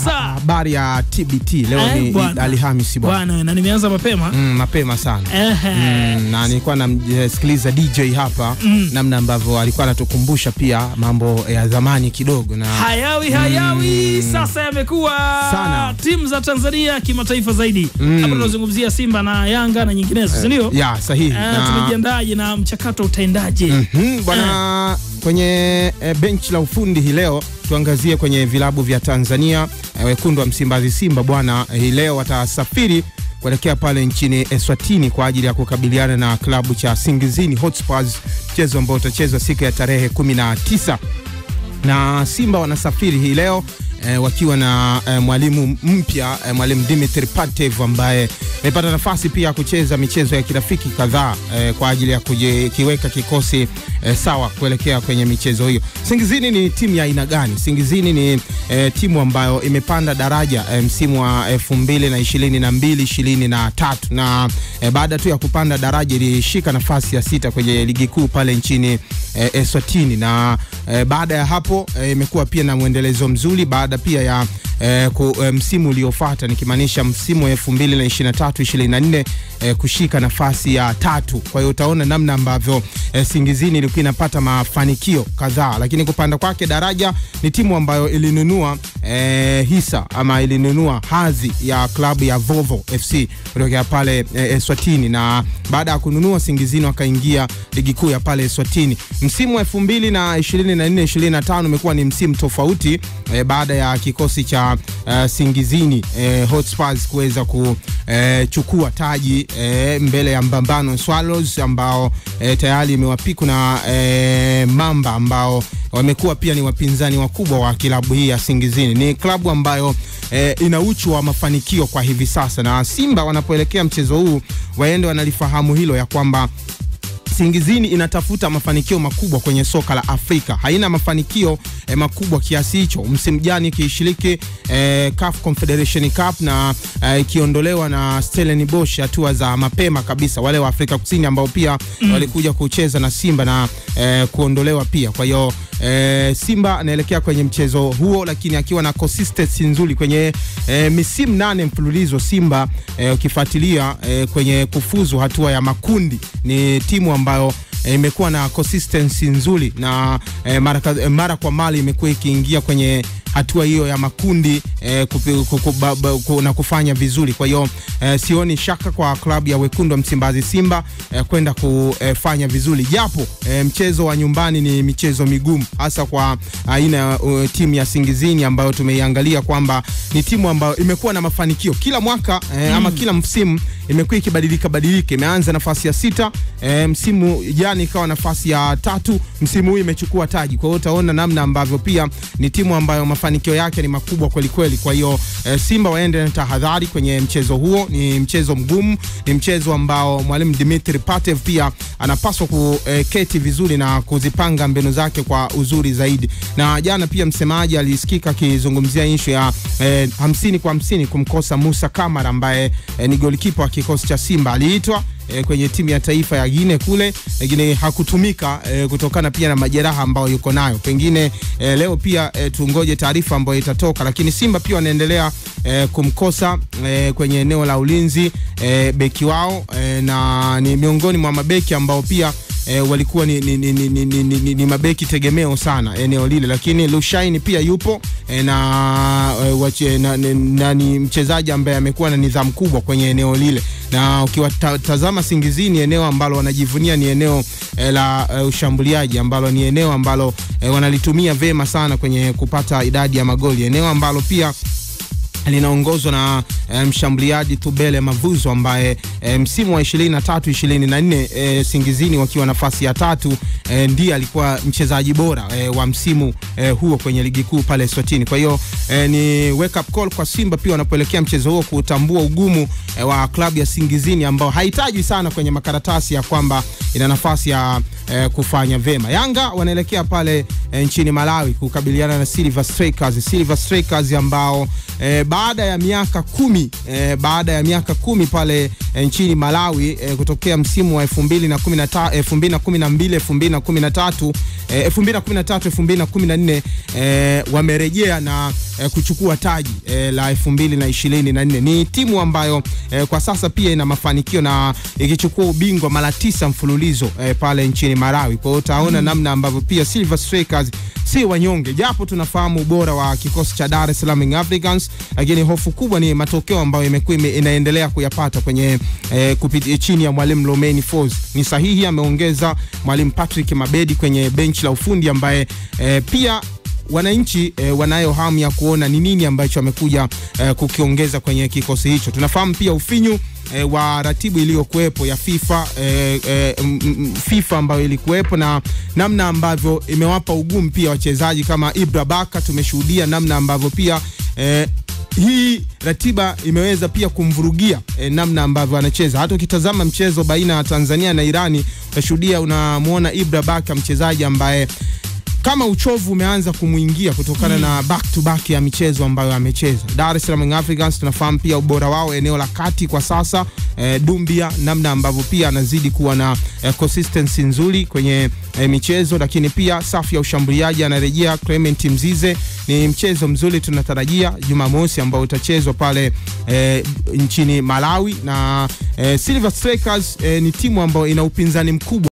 habari ya TBT leo ni Alhamisi bwana, na nimeanza mapema mapema sana. Na nilikuwa namsikiliza DJ hapa namna ambavyo alikuwa anatukumbusha pia mambo ya zamani kidogo, na hayawi sasa yamekuwa timu za Tanzania kimataifa zaidi. Hapa tunazungumzia Simba na Yanga na nyinginezo, ndio? Sahihi. Tumejiandaje na mchakato utaendaje? Bwana, kwenye bench la ufundi hii leo tuangazie kwenye vilabu vya Tanzania. Wekundu wa Msimbazi Simba bwana, hii leo watasafiri kuelekea pale nchini Eswatini kwa ajili ya kukabiliana na klabu cha Singizini Hotspurs, mchezo ambao utachezwa siku ya tarehe 19. Na Simba wanasafiri hii leo wakiwa na mwalimu mpya, mwalimu Dimitri Pantev, ambaye amepata nafasi pia kucheza michezo ya kirafiki kadhaa kwa ajili ya kujiweka kikosi sawa kuelekea kwenye michezo hiyo. Singizini ni timu ya aina gani? Singizini ni timu ambayo imepanda daraja msimu wa 2022-2023, na baada tu ya kupanda daraja ilishika nafasi ya 6 kwenye ligi kuu pale nchini Eswatini, na baada ya hapo imekuwa pia na muendelezo mzuri baada pia ya msimu uliofuata, nikimaanisha msimu 2023-2024 kushika nafasi ya 3. Kwa hiyo utaona namna ambavyo Singizini ilikuwa inapata mafanikio kadhaa, lakini kupanda kwake daraja ni timu ambayo ilinunua hisa ama ilinunua hadhi ya klabu ya Vovo FC kutoka pale Eswatini, na baada ya kununua Singizini wakaingia ligi kuu ya pale Eswatini. Msimu 2024-2025 umekuwa ni msimu tofauti baada ya kikosi cha Singizini Hotspurs kuweza kuchukua taji mbele ya Mbambano Swallows ambao tayari imewapiku na Mamba ambao wamekuwa pia ni wapinzani wakubwa wa klabu hii ya Singizini. Ni klabu ambayo ina uchu wa mafanikio kwa hivi sasa, na Simba wanapoelekea mchezo huu waende wanalifahamu hilo ya kwamba Singizini inatafuta mafanikio makubwa kwenye soka la Afrika. Haina mafanikio makubwa kiasi hicho. Msimu jana ikishiriki CAF Confederation Cup na ikiondolewa na Stellenbosch hatua za mapema kabisa, wale wa Afrika Kusini ambao pia walikuja kucheza na Simba na kuondolewa pia. Kwa hiyo Simba anaelekea kwenye mchezo huo lakini akiwa na consistency nzuri kwenye misimu 8 mfululizo. Simba ukifuatilia kwenye kufuzu hatua ya makundi ni timu ambayo imekuwa na consistency nzuri, na mara kwa mara imekuwa ikiingia kwenye hatua hiyo ya makundi na kufanya vizuri. Kwa hiyo sioni shaka kwa klabu ya Wekundu wa Msimbazi Simba kwenda kufanya vizuri, japo mchezo wa nyumbani ni michezo migumu, hasa kwa aina timu ya Singizini ambayo tumeiangalia kwamba ni timu ambayo imekuwa na mafanikio kila mwaka ama kila msimu imekuwa ikibadilika. Imeanza nafasi ya 6, msimu jana ikawa nafasi ya 3, msimu huu imechukua taji. Kwa hiyo utaona namna ambavyo pia ni timu ambayo mafanikio yake ni makubwa kweli kweli. Kwa hiyo Simba waende na tahadhari kwenye mchezo huo. Ni mchezo mgumu, ni mchezo ambao mwalimu Dimitri Pantev pia anapaswa kuketi vizuri na kuzipanga mbinu zake kwa uzuri zaidi. Na jana pia msemaji alisikika akizungumzia issue ya 50-50 kumkosa Musa Kamara ambaye ni golikipa wa kikosi cha Simba. Aliitwa kwenye timu ya taifa ya Guinea kule, lakini hakutumika kutokana pia na majeraha ambayo yuko nayo. Pengine leo pia tungoje taarifa ambayo itatoka, lakini Simba pia wanaendelea kumkosa kwenye eneo la ulinzi beki wao, na ni miongoni mwa mabeki ambao pia walikuwa ni mabeki tegemeo sana eneo lile, lakini Lushaini pia yupo na ni mchezaji ambaye amekuwa na nidhamu kubwa kwenye eneo lile. Na ukiwatazama Singizini, eneo ambalo wanajivunia ni eneo la ushambuliaji, ambalo ni eneo ambalo wanalitumia vema sana kwenye kupata idadi ya magoli, eneo ambalo pia linaongozwa na mshambuliaji Tubele Mavuzo ambaye msimu wa 23-24 Singizini wakiwa nafasi ya 3 ndiye alikuwa mchezaji bora wa msimu huo kwenye ligi kuu pale Eswatini. Kwa hiyo ni wake up call kwa Simba pia wanapoelekea mchezo huo kutambua ugumu wa klabu ya Singizini ambao haihitaji sana kwenye makaratasi ya kwamba ina nafasi ya kufanya vema. Yanga wanaelekea pale nchini Malawi kukabiliana na Silver Strikers ambao baada ya miaka 10 pale nchini Malawi kutokea msimu wa 2012-2013 2013 2014 wamerejea na kuchukua taji la 2024. Ni timu ambayo kwa sasa pia ina mafanikio na ikichukua ubingwa mara 9 mfululizo pale nchini Malawi. Kwa hiyo utaona namna ambavyo pia Silver Strikers si wanyonge, japo tunafahamu ubora wa kikosi cha Dar es Salaam Young Africans, lakini hofu kubwa ni matokeo ambayo imekuwa inaendelea kuyapata kwenye kupitia chini ya mwalimu Lomeni Folz. Ni sahihi ameongeza mwalimu Patrick Mabedi kwenye bench la ufundi ambaye pia wananchi wanayo hamu ya kuona ni nini ambacho amekuja kukiongeza kwenye kikosi hicho. Tunafahamu pia ufinyu wa ratibu iliyokuepo ya FIFA ambayo ilikuepo na namna ambavyo imewapa ugumu pia wachezaji kama Ibra Baka. Tumeshuhudia namna ambavyo pia hii ratiba imeweza pia kumvurugia namna ambavyo anacheza. Hata ukitazama mchezo baina ya Tanzania na Irani, utashuhudia unamuona Ibra Baka mchezaji ambaye kama uchovu umeanza kumuingia kutokana na back to back ya michezo ambayo amecheza. Dar es Salaam Young Africans tunafahamu pia ubora wao eneo la kati kwa sasa, Dumbia namna ambavyo pia anazidi kuwa na consistency nzuri kwenye michezo, lakini pia safu ya ushambuliaji anarejea Clement Mzize. Ni mchezo mzuri tunatarajia Jumamosi ambao utachezwa pale nchini Malawi, na Silver Strikers ni timu ambayo ina upinzani mkubwa